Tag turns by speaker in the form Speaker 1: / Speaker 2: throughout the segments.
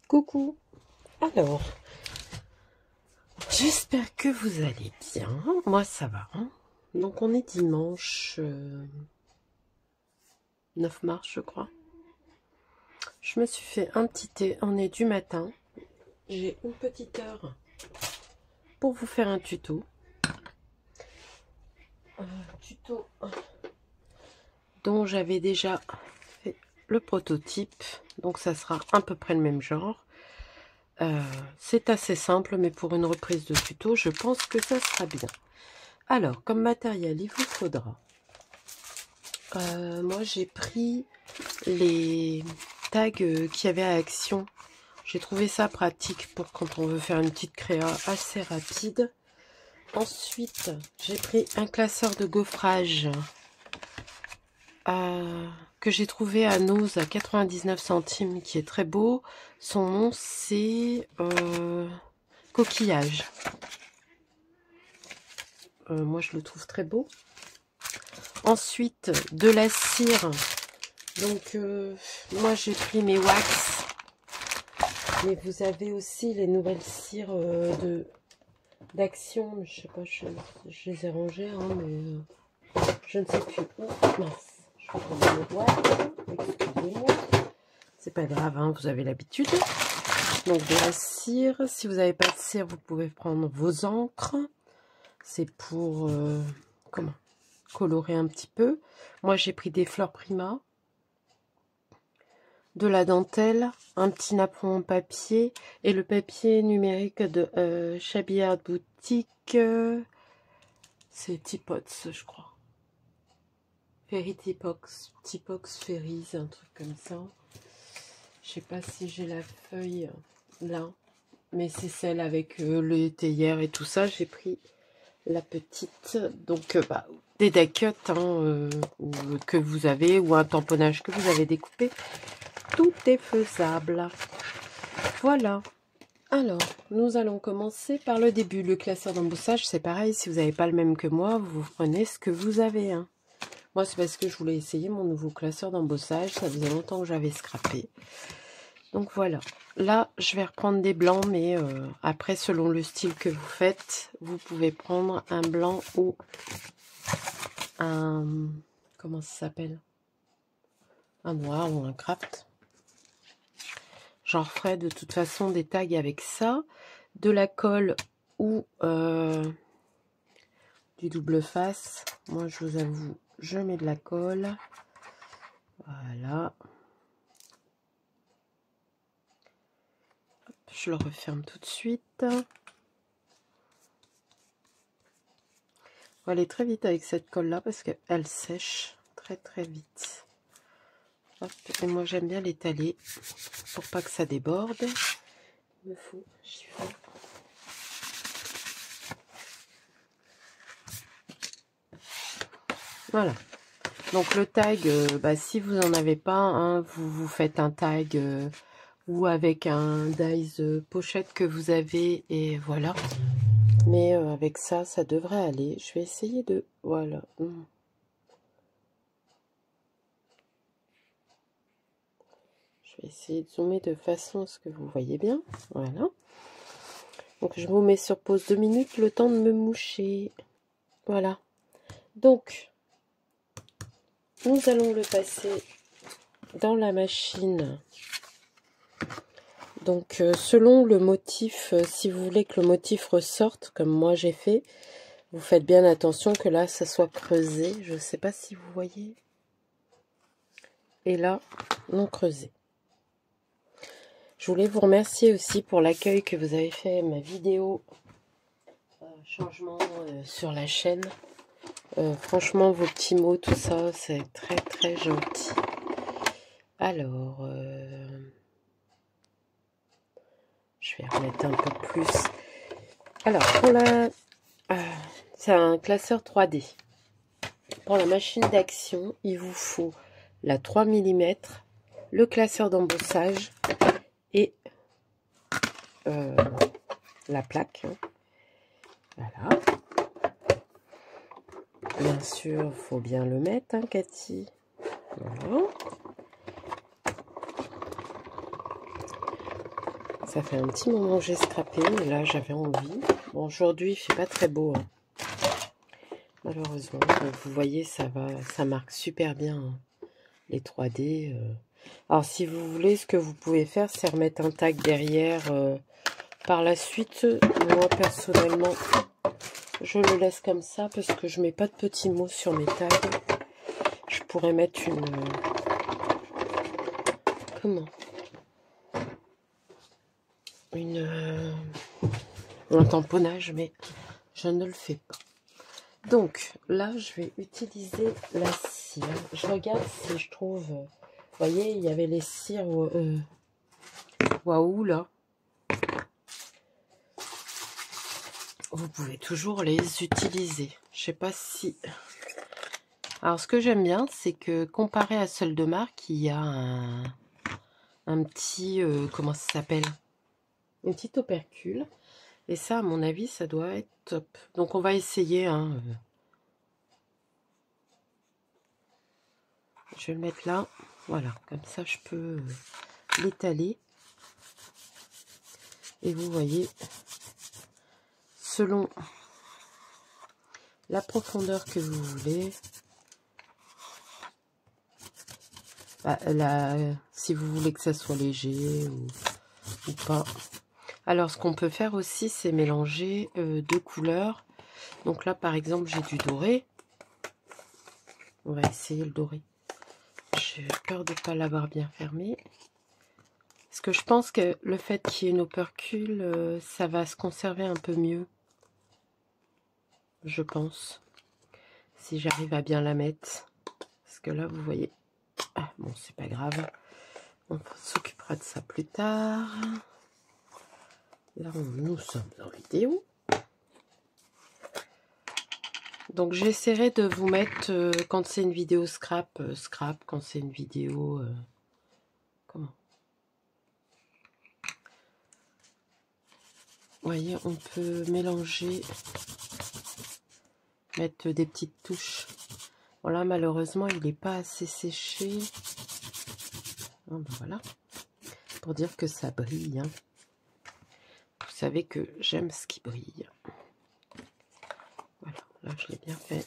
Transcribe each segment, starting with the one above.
Speaker 1: Coucou. Alors, j'espère que vous allez bien. Moi, ça va. Donc, on est dimanche 9 mars, je crois. Je me suis fait un petit thé. On est du matin. J'ai une petite heure pour vous faire un tuto. Tuto dont j'avais déjà fait le prototype. Donc, ça sera à peu près le même genre. C'est assez simple, mais pour une reprise de tuto, je pense que ça sera bien. Alors, comme matériel, il vous faudra... moi, j'ai pris les tags qu'il y avait à Action. J'ai trouvé ça pratique pour quand on veut faire une petite créa assez rapide. Ensuite, j'ai pris un classeur de gaufrage que j'ai trouvé à Noz à 99 centimes, qui est très beau. Son nom, c'est Coquillage. Moi, je le trouve très beau. Ensuite, de la cire. Donc, moi, j'ai pris mes wax. Mais vous avez aussi les nouvelles cires d'Action. Je sais pas, je les ai rangées, hein, mais je ne sais plus où. Mince, je vais prendre mes boîtes. Excusez-moi. C'est pas grave, hein, vous avez l'habitude. Donc, de la cire. Si vous n'avez pas de cire, vous pouvez prendre vos encres. C'est pour... comment colorer un petit peu. Moi, j'ai pris des fleurs Prima, de la dentelle, un petit napperon en papier et le papier numérique de Shabby Art Boutique. C'est Tipots, je crois. Fairy Tipox, Fairies, un truc comme ça. Je sais pas si j'ai la feuille là, mais c'est celle avec le théière et tout ça. J'ai pris la petite, donc des die cuts que vous avez, ou un tamponnage que vous avez découpé. Tout est faisable. Voilà. Alors, nous allons commencer par le début. Le classeur d'embossage, c'est pareil. Si vous n'avez pas le même que moi, vous prenez ce que vous avez. Moi, c'est parce que je voulais essayer mon nouveau classeur d'embossage. Ça faisait longtemps que j'avais scrappé. Donc voilà. Là, je vais reprendre des blancs, mais après, selon le style que vous faites, vous pouvez prendre un blanc ou un... comment ça s'appelle? Un noir ou un craft. J'en referai de toute façon des tags avec ça. De la colle ou du double face. Moi, je vous avoue, je mets de la colle. Voilà. Je le referme tout de suite. On va aller très vite avec cette colle là parce qu'elle sèche très vite. Hop, et moi j'aime bien l'étaler pour pas que ça déborde. Il me faut chiffon. Voilà. Donc le tag, si vous n'en avez pas, vous faites un tag ou avec un dies pochette que vous avez et voilà. Mais avec ça, ça devrait aller. Je vais essayer de... Voilà. Je vais essayer de zoomer de façon à ce que vous voyez bien. Voilà. Donc je vous mets sur pause 2 minutes, le temps de me moucher. Voilà. Donc, nous allons le passer dans la machine. Donc, selon le motif, si vous voulez que le motif ressorte, comme moi j'ai fait, vous faites bien attention que là, ça soit creusé. Je ne sais pas si vous voyez. Et là, non creusé. Je voulais vous remercier aussi pour l'accueil que vous avez fait à ma vidéo changement sur la chaîne. Franchement, vos petits mots, tout ça, c'est très gentil. Alors, je vais remettre un peu plus. Alors, pour la... c'est un classeur 3D. Pour la machine d'action, il vous faut la 3 mm, le classeur d'embossage et la plaque. Voilà. Bien sûr, il faut bien le mettre, Cathy. Voilà. Ça fait un petit moment que j'ai scrappé, mais là j'avais envie. Bon, aujourd'hui il fait pas très beau, hein, malheureusement. Donc, vous voyez, ça marque super bien, hein, les 3D. Alors si vous voulez, ce que vous pouvez faire, c'est remettre un tag derrière. Par la suite, moi personnellement, je le laisse comme ça parce que je mets pas de petits mots sur mes tags. Je pourrais mettre une... comment? Un tamponnage, mais je ne le fais pas. Donc là, je vais utiliser la cire. Je regarde si je trouve... vous voyez, il y avait les cires waouh là. Vous pouvez toujours les utiliser. Je sais pas si... Alors, ce que j'aime bien, c'est que comparé à celle de marque, il y a un petit... comment ça s'appelle? Un petit opercule. Et ça, à mon avis, ça doit être top. Donc, on va essayer. Hein. Je vais le mettre là. Voilà, comme ça, je peux l'étaler. Et vous voyez, selon la profondeur que vous voulez, si vous voulez que ça soit léger ou pas. Alors, ce qu'on peut faire aussi, c'est mélanger deux couleurs. Donc là, par exemple, j'ai du doré. On va essayer le doré. J'ai peur de ne pas l'avoir bien fermé. Parce que je pense que le fait qu'il y ait une opercule, ça va se conserver un peu mieux. Je pense. Si j'arrive à bien la mettre. Parce que là, vous voyez... Ah, bon, c'est pas grave. On s'occupera de ça plus tard. Là, nous sommes en vidéo. Donc, j'essaierai de vous mettre, quand c'est une vidéo scrap, quand c'est une vidéo... comment? Vous voyez, on peut mélanger, mettre des petites touches. Voilà, malheureusement, il n'est pas assez séché. Ah, ben voilà, pour dire que ça brille. Hein. Vous savez que j'aime ce qui brille. Voilà, là, je l'ai bien fait.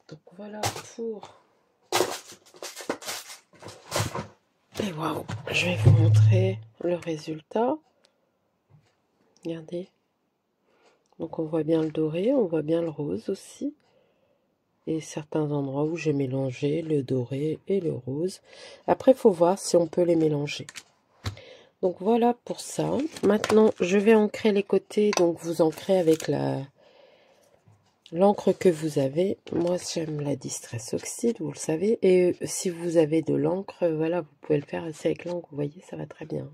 Speaker 1: Donc, voilà pour... Et waouh, je vais vous montrer le résultat. Regardez. Donc, on voit bien le doré, on voit bien le rose aussi. Et certains endroits où j'ai mélangé le doré et le rose. Après, il faut voir si on peut les mélanger. Donc, voilà pour ça. Maintenant, je vais ancrer les côtés. Donc, vous ancrez avec l'encre que vous avez. Moi, j'aime la Distress Oxide, vous le savez. Et si vous avez de l'encre, voilà, vous pouvez le faire aussi avec l'encre. Vous voyez, ça va très bien.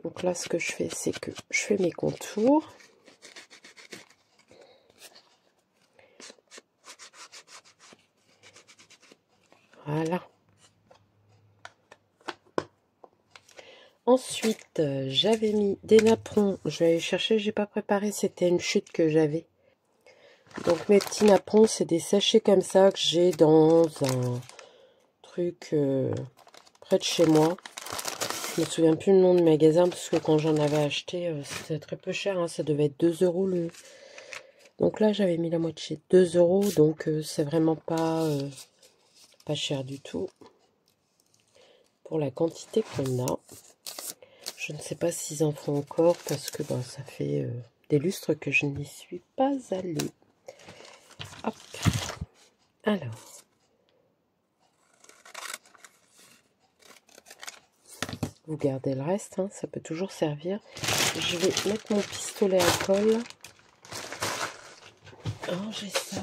Speaker 1: Donc là, ce que je fais, c'est que je fais mes contours. Voilà. Ensuite, j'avais mis des napperons. Je vais aller chercher, j'ai pas préparé, c'était une chute que j'avais. Donc mes petits napperons, c'est des sachets comme ça que j'ai dans un truc près de chez moi. Je me souviens plus le nom du magasin parce que quand j'en avais acheté, c'était très peu cher. Hein, ça devait être 2 € le... Donc là, j'avais mis la moitié, 2 €. Donc c'est vraiment pas cher du tout pour la quantité qu'on a. Je ne sais pas s'ils en font encore parce que ben, ça fait des lustres que je n'y suis pas allée. Hop. Alors. Vous gardez le reste, hein, ça peut toujours servir. Je vais mettre mon pistolet à colle. Ranger ça.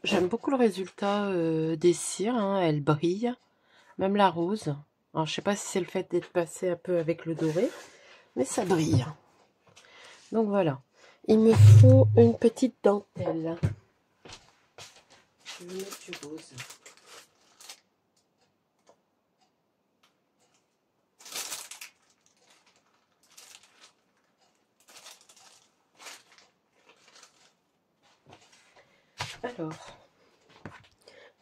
Speaker 1: J'aime beaucoup le résultat des cires, hein, elle brille. Même la rose. Alors je sais pas si c'est le fait d'être passé un peu avec le doré, mais ça brille. Donc voilà. Il me faut une petite dentelle. Je vais mettre du rose. Alors,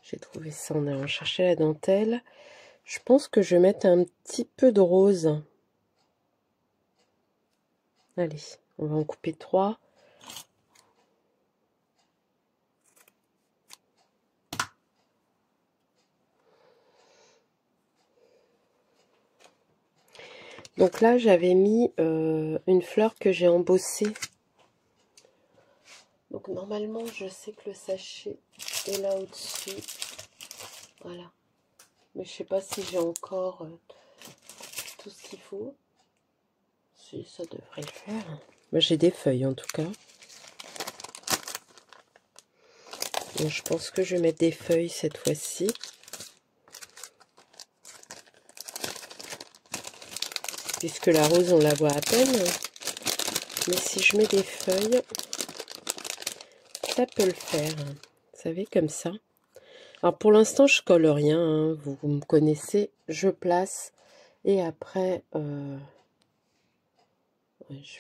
Speaker 1: j'ai trouvé ça en allant chercher la dentelle. Je pense que je vais mettre un petit peu de rose. Allez, on va en couper 3. Donc là, j'avais mis une fleur que j'ai embossée. Donc normalement, je sais que le sachet est là au-dessus. Voilà. Mais je sais pas si j'ai encore tout ce qu'il faut. Si, ça devrait le faire. Moi, j'ai des feuilles en tout cas. Donc, je pense que je vais mettre des feuilles cette fois-ci. Puisque la rose, on la voit à peine. Mais si je mets des feuilles, ça peut le faire. Vous savez, comme ça. Alors pour l'instant, je colle rien. Hein. Vous me connaissez. Je place. Et après, je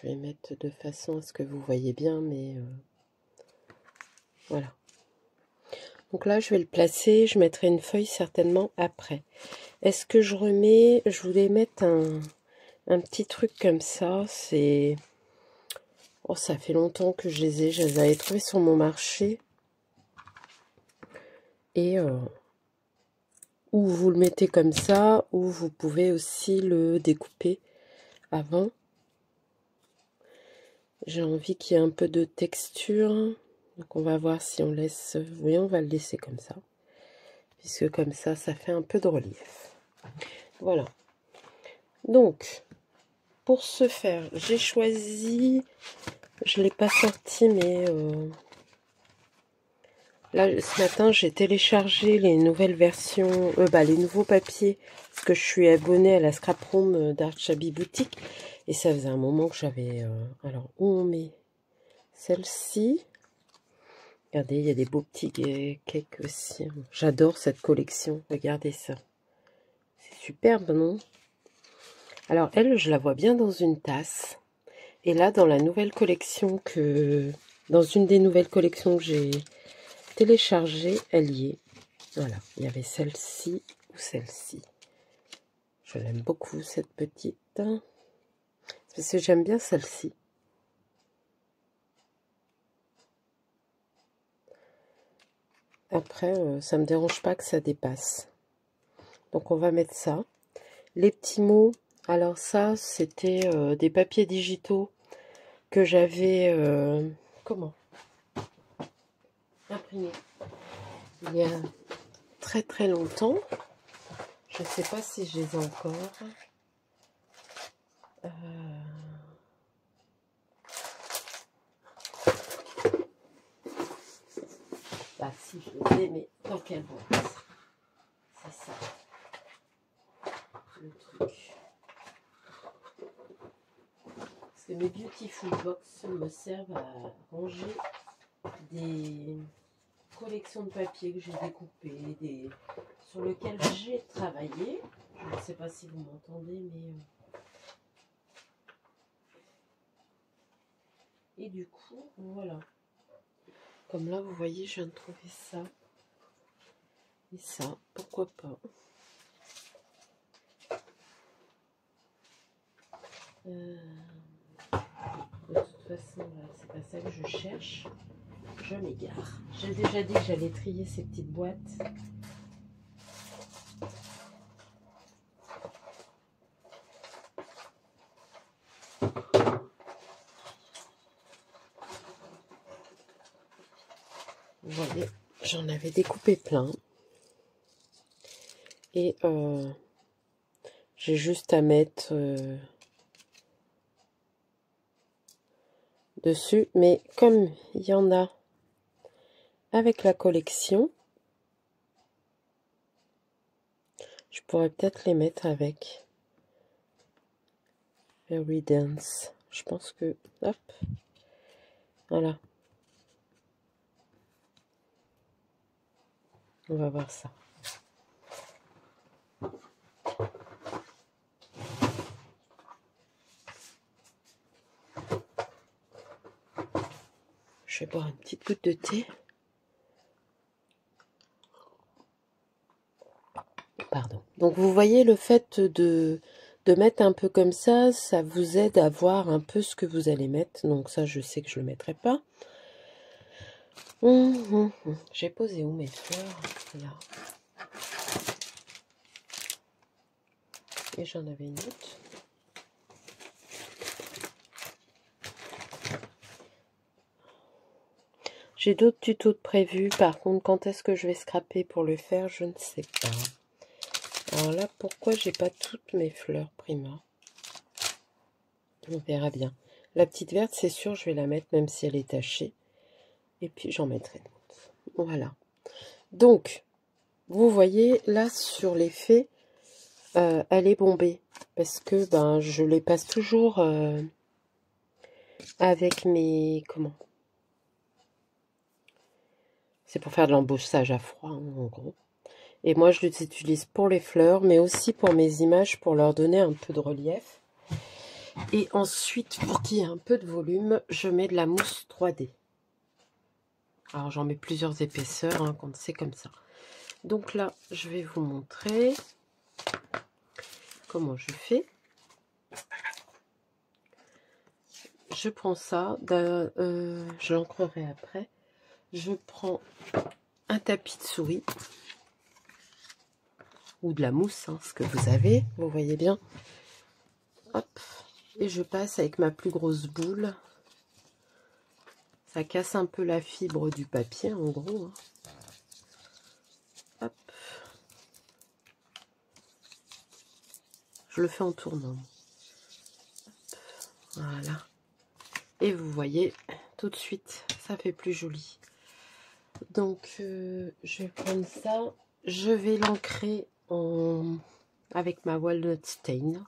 Speaker 1: vais mettre de façon à ce que vous voyez bien. Mais voilà. Donc là, je vais le placer. Je mettrai une feuille certainement après. Est-ce que je remets... Je voulais mettre un petit truc comme ça. C'est... Oh, ça fait longtemps que je les ai. Je les avais trouvés sur mon marché. Et... ou vous le mettez comme ça, ou vous pouvez aussi le découper avant. J'ai envie qu'il y ait un peu de texture. Donc on va voir si on laisse... Oui, on va le laisser comme ça. Puisque comme ça, ça fait un peu de relief. Voilà. Donc, pour ce faire, j'ai choisi... Je ne l'ai pas sorti, mais... Là, ce matin, j'ai téléchargé les nouvelles versions... les nouveaux papiers. Parce que je suis abonnée à la Scrap Room d'Art Shabby Boutique. Et ça faisait un moment que j'avais... alors, où on met celle-ci? Regardez, il y a des beaux petits cakes aussi. J'adore cette collection. Regardez ça. C'est superbe, non? Alors, elle, je la vois bien dans une tasse. Et là, dans la nouvelle collection que... Dans une des nouvelles collections que j'ai téléchargées, elle y est. Voilà. Il y avait celle-ci ou celle-ci. Je l'aime beaucoup, cette petite. Parce que j'aime bien celle-ci. Après, ça me dérange pas que ça dépasse. Donc, on va mettre ça. Les petits mots. Alors ça, c'était des papiers digitaux que j'avais imprimés il y a très très longtemps. Je ne sais pas si je les ai encore. Bah si, je les ai, mais dans quelle boîte? C'est ça, le truc. Parce que mes Beautiful Box me servent à ranger des collections de papier que j'ai découpées, sur lesquelles j'ai travaillé. Je ne sais pas si vous m'entendez, mais... Et du coup, voilà. Comme là, vous voyez, je viens de trouver ça. Et ça, pourquoi pas. De toute façon, c'est pas ça que je cherche. Je m'égare. J'ai déjà dit que j'allais trier ces petites boîtes. Vous voyez, j'en avais découpé plein. Et j'ai juste à mettre dessus. Mais comme il y en a avec la collection, je pourrais peut-être les mettre avec Very Dance. Je pense que... Hop. Voilà. On va voir ça. Je vais boire une petite goutte de thé. Donc vous voyez, le fait de mettre un peu comme ça vous aide à voir un peu ce que vous allez mettre. Donc ça, je sais que je ne le mettrai pas. J'ai posé où mes fleurs? Là. Et j'en avais une autre. J'ai d'autres tutos de prévus. Par contre, quand est-ce que je vais scraper pour le faire, je ne sais pas. Alors là, pourquoi j'ai pas toutes mes fleurs Prima? On verra bien. La petite verte, c'est sûr, je vais la mettre même si elle est tachée. Et puis, j'en mettrai d'autres. Voilà. Donc, vous voyez, là, sur l'effet, elle est bombée. Parce que, ben, je les passe toujours avec mes... Comment? C'est pour faire de l'embossage à froid, hein, en gros. Et moi, je les utilise pour les fleurs, mais aussi pour mes images, pour leur donner un peu de relief. Et ensuite, pour qu'il y ait un peu de volume, je mets de la mousse 3D. Alors, j'en mets plusieurs épaisseurs, hein, quand c'est comme ça. Donc là, je vais vous montrer comment je fais. Je prends ça, je l'ancrerai après. Je prends un tapis de souris ou de la mousse, hein, ce que vous avez, vous voyez bien. Hop, et je passe avec ma plus grosse boule. Ça casse un peu la fibre du papier, en gros. Hein. Hop. Je le fais en tournant. Hop. Voilà. Et vous voyez, tout de suite, ça fait plus joli. Donc, je vais prendre ça. Je vais l'ancrer avec ma Walnut Stain.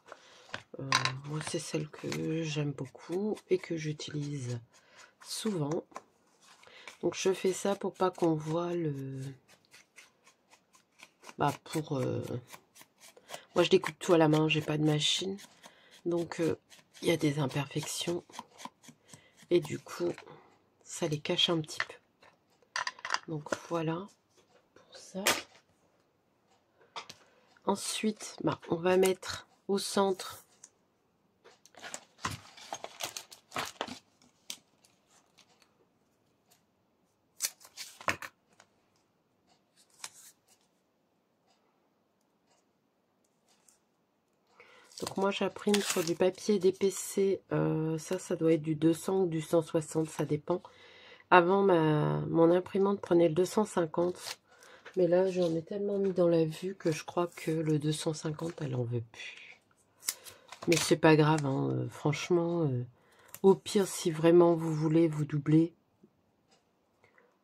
Speaker 1: Moi, c'est celle que j'aime beaucoup et que j'utilise souvent. Donc, je fais ça pour pas qu'on voit le... Bah, pour... Moi, je découpe tout à la main, j'ai pas de machine. Donc, il y a des imperfections. Et du coup, ça les cache un petit peu. Donc, voilà pour ça. Ensuite, bah, on va mettre au centre donc moi j'imprime sur du papier DPC, ça doit être du 200 ou du 160, ça dépend. Avant mon imprimante prenait le 250, mais là j'en ai tellement mis dans la vue que je crois que le 250 elle en veut plus. Mais c'est pas grave, hein, franchement, au pire si vraiment vous voulez vous doubler.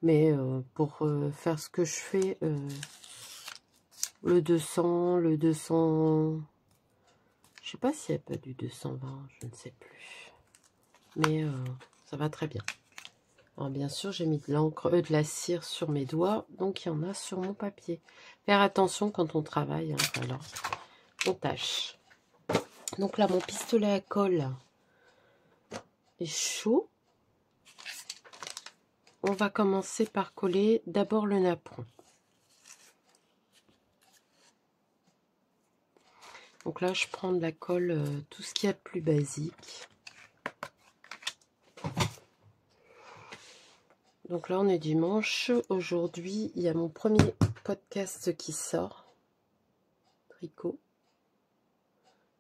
Speaker 1: Mais pour faire ce que je fais, le 200, le 200... Je sais pas s'il n'y a pas du 220, je ne sais plus. Mais ça va très bien. Alors bien sûr, j'ai mis de l'encre, de la cire sur mes doigts, donc il y en a sur mon papier. Faire attention quand on travaille, hein, alors on tâche. Donc là, mon pistolet à colle est chaud. On va commencer par coller d'abord le napperon. Donc là, je prends de la colle, tout ce qu'il y a de plus basique. Donc là, on est dimanche. Aujourd'hui, il y a mon premier podcast qui sort. Tricot.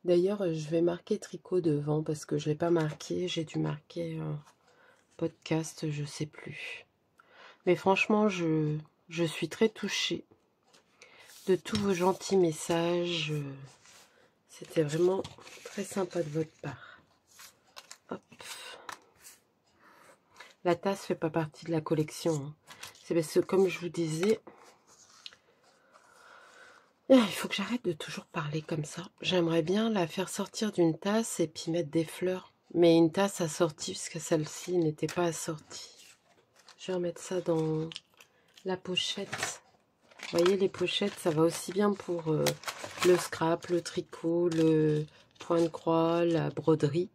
Speaker 1: D'ailleurs, je vais marquer tricot devant parce que je ne l'ai pas marqué. J'ai dû marquer podcast, je ne sais plus. Mais franchement, je suis très touchée de tous vos gentils messages. C'était vraiment très sympa de votre part. Hop. La tasse ne fait pas partie de la collection. Hein. C'est parce que, comme je vous disais, il faut que j'arrête de toujours parler comme ça. J'aimerais bien la faire sortir d'une tasse et puis mettre des fleurs. Mais une tasse assortie, parce que celle-ci n'était pas assortie. Je vais remettre ça dans la pochette. Vous voyez, les pochettes, ça va aussi bien pour le scrap, le tricot, le point de croix, la broderie.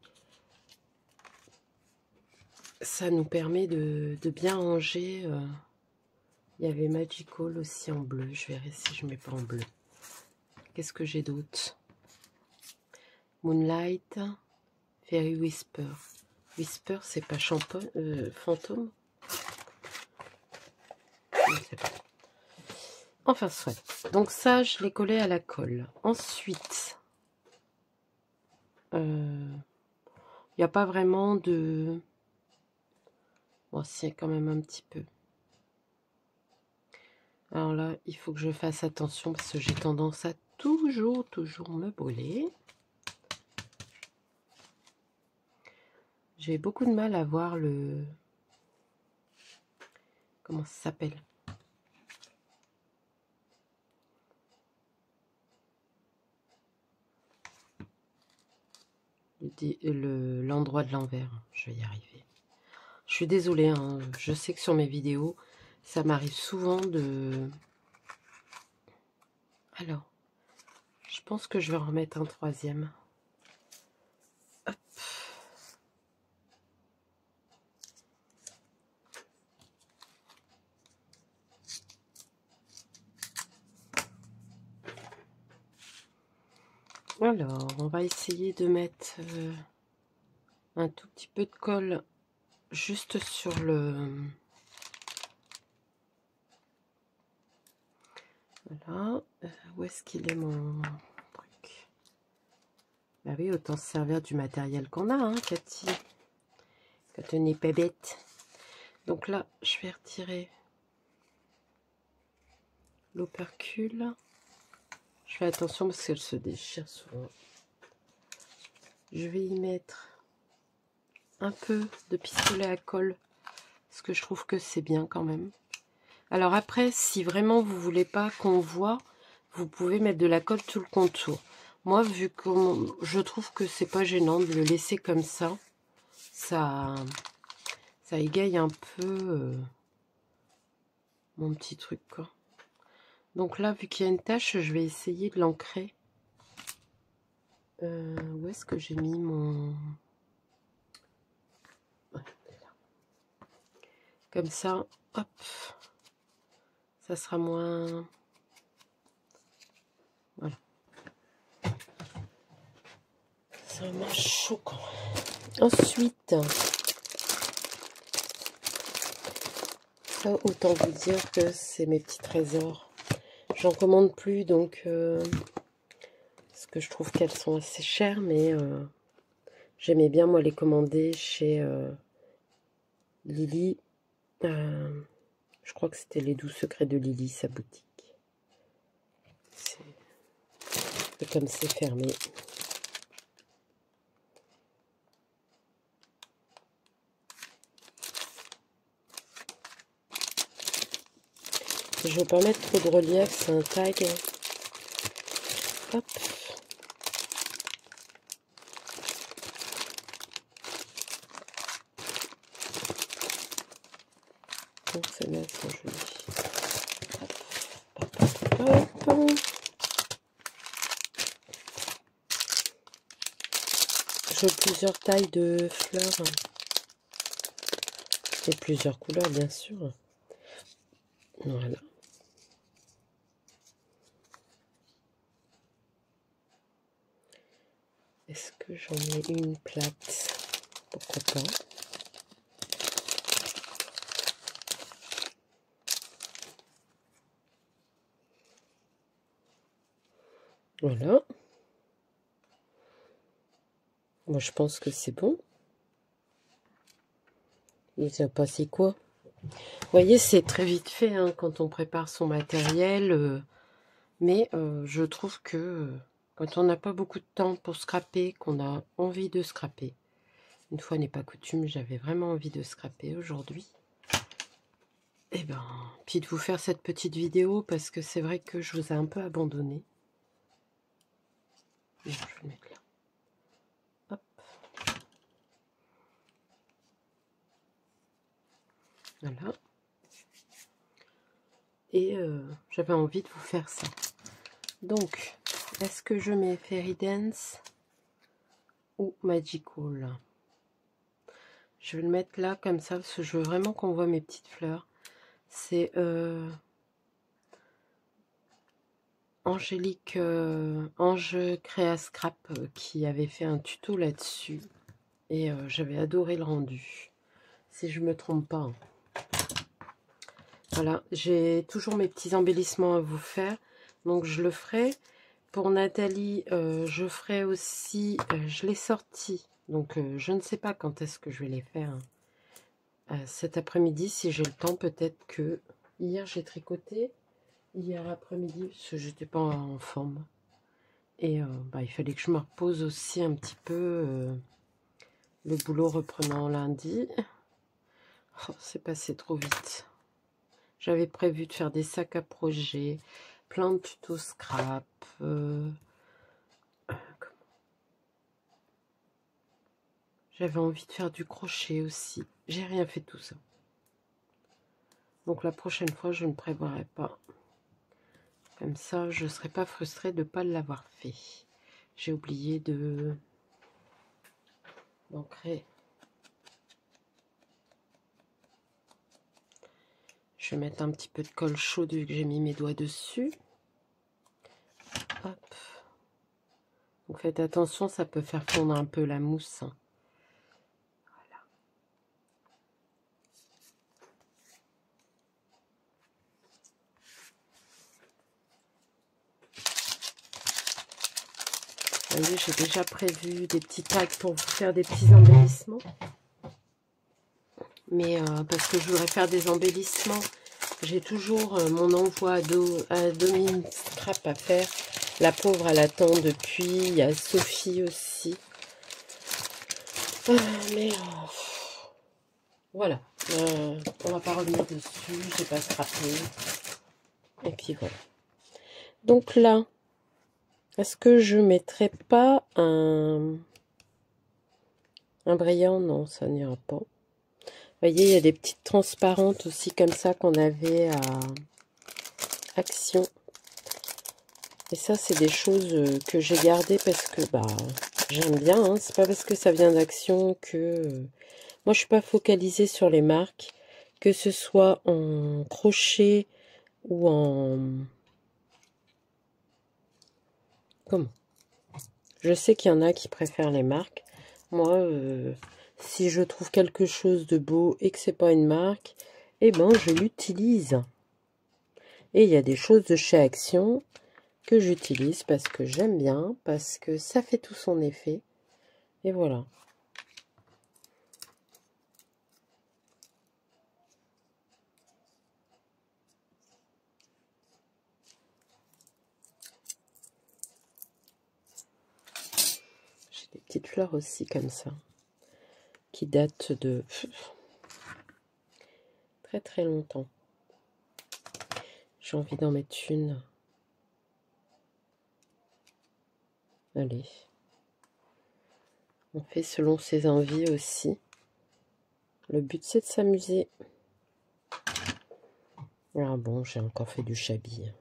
Speaker 1: Ça nous permet de bien ranger. Il y avait Magical aussi en bleu. Je verrai si je ne mets pas en bleu. Qu'est-ce que j'ai d'autre? Moonlight, Fairy Whisper. Whisper, c'est pas fantôme? Je ne sais pas. Enfin, soit. Donc ça, je l'ai collé à la colle. Ensuite, il n'y a pas vraiment de... Bon, si, quand même un petit peu. Alors là, il faut que je fasse attention parce que j'ai tendance à toujours me brûler. J'ai beaucoup de mal à voir le... Comment ça s'appelle? L'endroit de l'envers. Je vais y arriver. Je suis désolée, hein. Je sais que sur mes vidéos, ça m'arrive souvent de... Alors, je pense que je vais en remettre un troisième. Hop. Alors, on va essayer de mettre un tout petit peu de colle juste sur le... Voilà. Où est-ce qu'il est mon truc? Bah oui, autant se servir du matériel qu'on a, hein, Cathy. Quand on n'est pas bête. Donc là, je vais retirer l'opercule. Je fais attention parce qu'elle se déchire souvent. Je vais y mettre un peu de pistolet à colle, parce que je trouve que c'est bien quand même. Alors après, si vraiment vous voulez pas qu'on voit, vous pouvez mettre de la colle tout le contour. Moi, vu que je trouve que c'est pas gênant de le laisser comme ça, ça égaye un peu mon petit truc, quoi. Donc là, vu qu'il y a une tache, je vais essayer de l'ancrer. Où est-ce que j'ai mis mon... Ouais, comme ça, hop, ça sera moins... Voilà. Ça sera moins choquant. Ensuite, ça, autant vous dire que c'est mes petits trésors. J'en commande plus, donc... parce que je trouve qu'elles sont assez chères, mais j'aimais bien, moi, les commander chez Lily. Je crois que c'était les Doux Secrets de Lily, sa boutique. C'est comme c'est fermé. Je ne veux pas mettre trop de relief, c'est un tag. Hop. Donc celles-là sont jolies. Hop, hop, hop. J'ai plusieurs tailles de fleurs. Et plusieurs couleurs, bien sûr. Voilà. Est-ce que j'en ai une plate? Pourquoi pas? Voilà. Moi, je pense que c'est bon. Il s'est passé quoi? Vous voyez, c'est très vite fait hein, quand on prépare son matériel. Mais je trouve que quand on n'a pas beaucoup de temps pour scraper, qu'on a envie de scraper, une fois n'est pas coutume, j'avais vraiment envie de scraper aujourd'hui. Et ben, puis de vous faire cette petite vidéo parce que c'est vrai que je vous ai un peu abandonné. Je vais le mettre là. Hop. Voilà. Et j'avais envie de vous faire ça. Donc, est-ce que je mets Fairy Dance ou Magical? Je vais le mettre là comme ça parce que je veux vraiment qu'on voit mes petites fleurs. C'est Angélique Ange Créa Scrap qui avait fait un tuto là-dessus. Et j'avais adoré le rendu. Si je me trompe pas. Voilà, j'ai toujours mes petits embellissements à vous faire. Donc je le ferai. Pour Nathalie, je ferai aussi... je l'ai sorti. Donc je ne sais pas quand est-ce que je vais les faire. Cet après-midi, si j'ai le temps, peut-être que... Hier, j'ai tricoté. Hier après-midi, parce que j'étais pas en forme. Et bah, il fallait que je me repose aussi un petit peu. Le boulot reprenant lundi. Oh, c'est passé trop vite. J'avais prévu de faire des sacs à projet, plein de tutos scrap. J'avais envie de faire du crochet aussi. J'ai rien fait de tout ça. Donc la prochaine fois, je ne prévoirai pas. Comme ça, je ne serai pas frustrée de ne pas l'avoir fait. J'ai oublié d'ancrer. Je vais mettre un petit peu de colle chaude vu que j'ai mis mes doigts dessus. Hop. Donc faites attention, ça peut faire fondre un peu la mousse. Voilà. Vous voyez, j'ai déjà prévu des petits tags pour vous faire des petits embellissements. Mais parce que je voudrais faire des embellissements, j'ai toujours mon envoi à Dominique Scrap à faire. La pauvre, elle attend depuis. Il y a Sophie aussi. Mais voilà. On va pas revenir dessus. J'ai pas scrappé. Et puis voilà. Donc là, est-ce que je mettrais pas un brillant? Non, ça n'ira pas. Vous voyez, il y a des petites transparentes aussi comme ça qu'on avait à Action. Et ça, c'est des choses que j'ai gardées parce que bah j'aime bien. Hein. C'est pas parce que ça vient d'Action que... Moi, je suis pas focalisée sur les marques, que ce soit en crochet ou en... Comment? Je sais qu'il y en a qui préfèrent les marques. Moi, si je trouve quelque chose de beau et que c'est pas une marque, eh ben, je l'utilise. Et il y a des choses de chez Action que j'utilise parce que j'aime bien, parce que ça fait tout son effet. Et voilà. J'ai des petites fleurs aussi comme ça, qui datent de très très longtemps. J'ai envie d'en mettre une. Allez. On fait selon ses envies aussi. Le but, c'est de s'amuser. Ah bon, j'ai encore fait du chabille.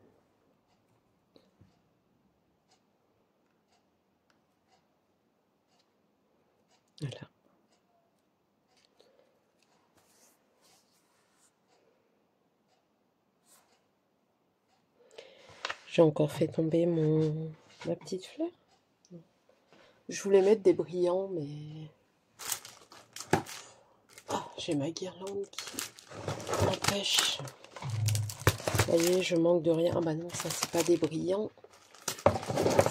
Speaker 1: Voilà. J'ai encore fait tomber ma petite fleur. Je voulais mettre des brillants, mais... Oh, j'ai ma guirlande qui m'empêche. Vous voyez, je manque de rien. Ah bah non, ça, c'est pas des brillants.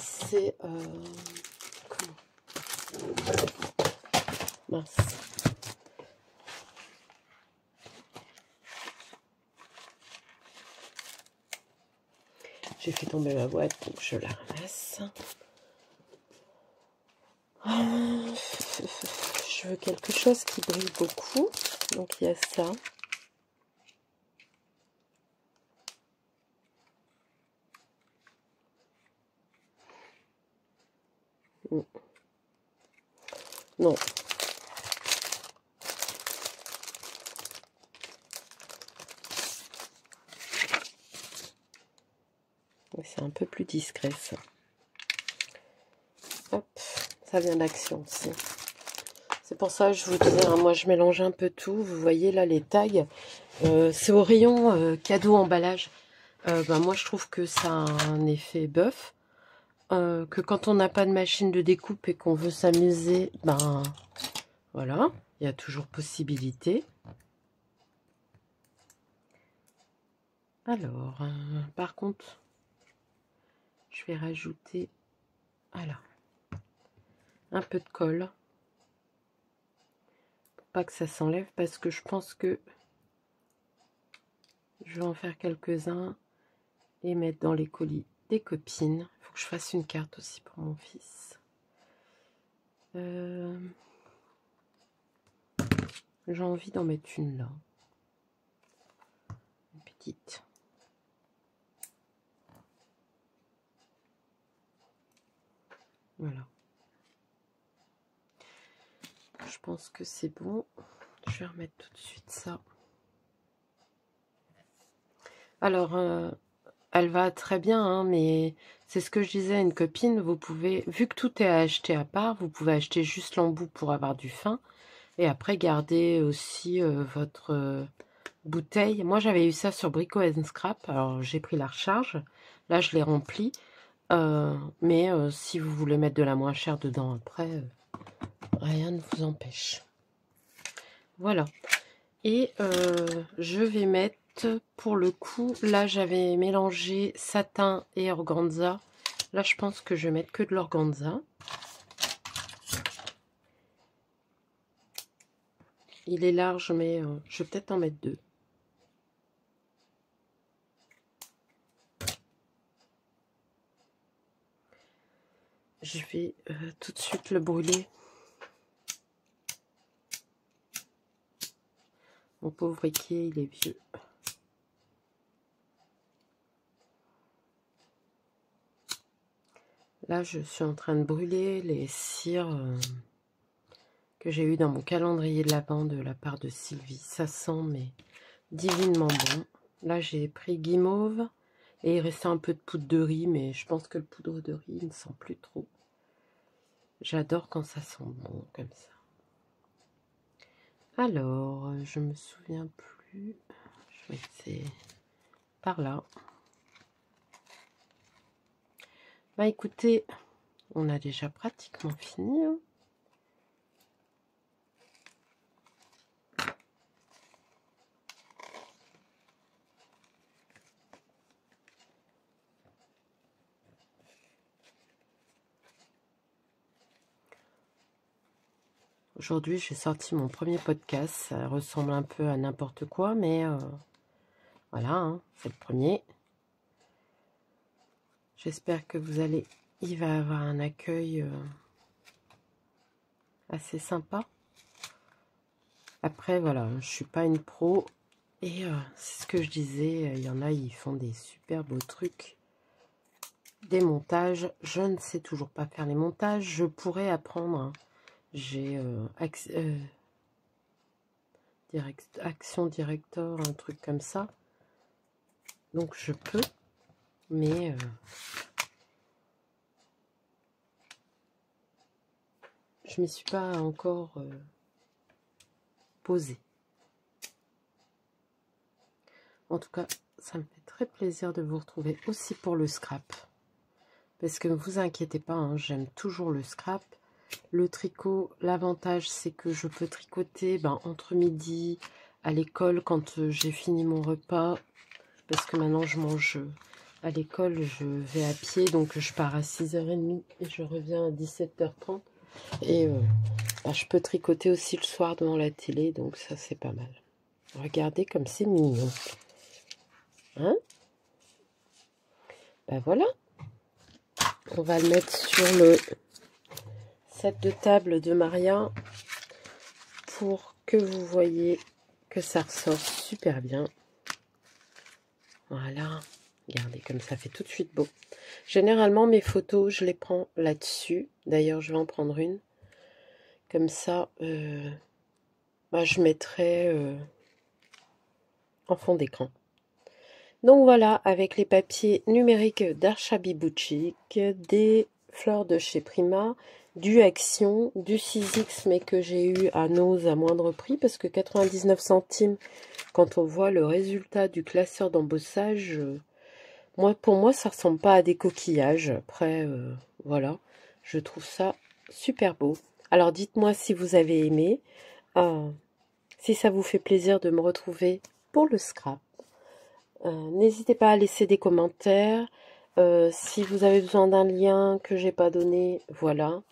Speaker 1: C'est... Comment? Mince. J'ai fait tomber ma boîte, donc je la ramasse. Je veux quelque chose qui brille beaucoup. Donc il y a ça. Non. C'est un peu plus discret ça. Hop, ça vient d'Action aussi. C'est pour ça que je vous disais, hein, moi je mélange un peu tout. Vous voyez là les tags. C'est au rayon cadeau emballage. moi je trouve que ça a un effet bœuf. Que quand on n'a pas de machine de découpe et qu'on veut s'amuser, ben voilà, il y a toujours possibilité. Alors, par contre, je vais rajouter voilà, un peu de colle pour pas que ça s'enlève, parce que je pense que je vais en faire quelques-uns et mettre dans les colis des copines. Il faut que je fasse une carte aussi pour mon fils. J'ai envie d'en mettre une là. Une petite. Voilà. Je pense que c'est bon. Je vais remettre tout de suite ça. Alors, elle va très bien, hein, mais c'est ce que je disais à une copine. Vous pouvez, vu que tout est à acheter à part, vous pouvez acheter juste l'embout pour avoir du fin. Et après, garder aussi votre bouteille. Moi, j'avais eu ça sur Brico & Scrap. Alors, j'ai pris la recharge. Là, je l'ai rempli. Mais si vous voulez mettre de la moins chère dedans après, rien ne vous empêche. Voilà. Et je vais mettre, pour le coup, là j'avais mélangé satin et organza. Là je pense que je vais mettre que de l'organza. Il est large, mais je vais peut-être en mettre deux. Je vais tout de suite le brûler. Mon pauvre équier, il est vieux. Là, je suis en train de brûler les cires que j'ai eu dans mon calendrier de l'Avent de la part de Sylvie. Ça sent, mais divinement bon. Là, j'ai pris guimauve et il restait un peu de poudre de riz, mais je pense que le poudre de riz ne sent plus trop. J'adore quand ça sent bon comme ça. Alors, je me souviens plus. Je vais essayer par là. Bah écoutez, on a déjà pratiquement fini. Hein. Aujourd'hui, j'ai sorti mon premier podcast. Ça ressemble un peu à n'importe quoi, mais voilà, hein, c'est le premier. J'espère que vous allez... Il va avoir un accueil assez sympa. Après, voilà, je suis pas une pro. Et c'est ce que je disais, il y en a, ils font des super beaux trucs. Des montages. Je ne sais toujours pas faire les montages. Je pourrais apprendre. Hein. J'ai Action Director, un truc comme ça. Donc je peux. Mais je m'y suis pas encore posée. En tout cas, ça me fait très plaisir de vous retrouver aussi pour le scrap. Parce que ne vous inquiétez pas, hein, j'aime toujours le scrap. Le tricot, l'avantage, c'est que je peux tricoter entre midi, à l'école, quand j'ai fini mon repas. Parce que maintenant, je mange à l'école, je vais à pied. Donc, je pars à 6h30 et je reviens à 17h30. Et je peux tricoter aussi le soir devant la télé. Donc, ça, c'est pas mal. Regardez comme c'est mignon. Hein? Ben voilà. On va le mettre sur le set de table de Maria pour que vous voyez que ça ressort super bien. Voilà. Regardez comme ça fait tout de suite beau. Généralement, mes photos, je les prends là-dessus. D'ailleurs, je vais en prendre une. Comme ça, je mettrai en fond d'écran. Donc voilà, avec les papiers numériques d'Archabi Boutique, des fleurs de chez Prima, du Action, du 6X, mais que j'ai eu à Nose à moindre prix, parce que 99 centimes, quand on voit le résultat du classeur d'embossage, Pour moi, ça ressemble pas à des coquillages. Après, voilà, je trouve ça super beau. Alors, dites-moi si vous avez aimé, si ça vous fait plaisir de me retrouver pour le scrap. N'hésitez pas à laisser des commentaires. Si vous avez besoin d'un lien que j'ai pas donné, voilà.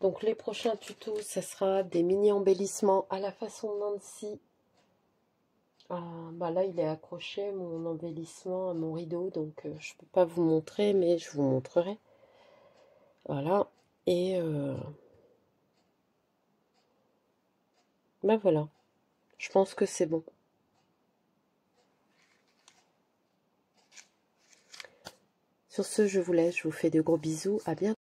Speaker 1: Donc, les prochains tutos, ça sera des mini embellissements à la façon de Nancy. Bah là, il est accroché, mon embellissement à mon rideau, donc je peux pas vous montrer, mais je vous montrerai. Voilà. Et bah voilà. Je pense que c'est bon. Sur ce, je vous laisse. Je vous fais de gros bisous. À bientôt.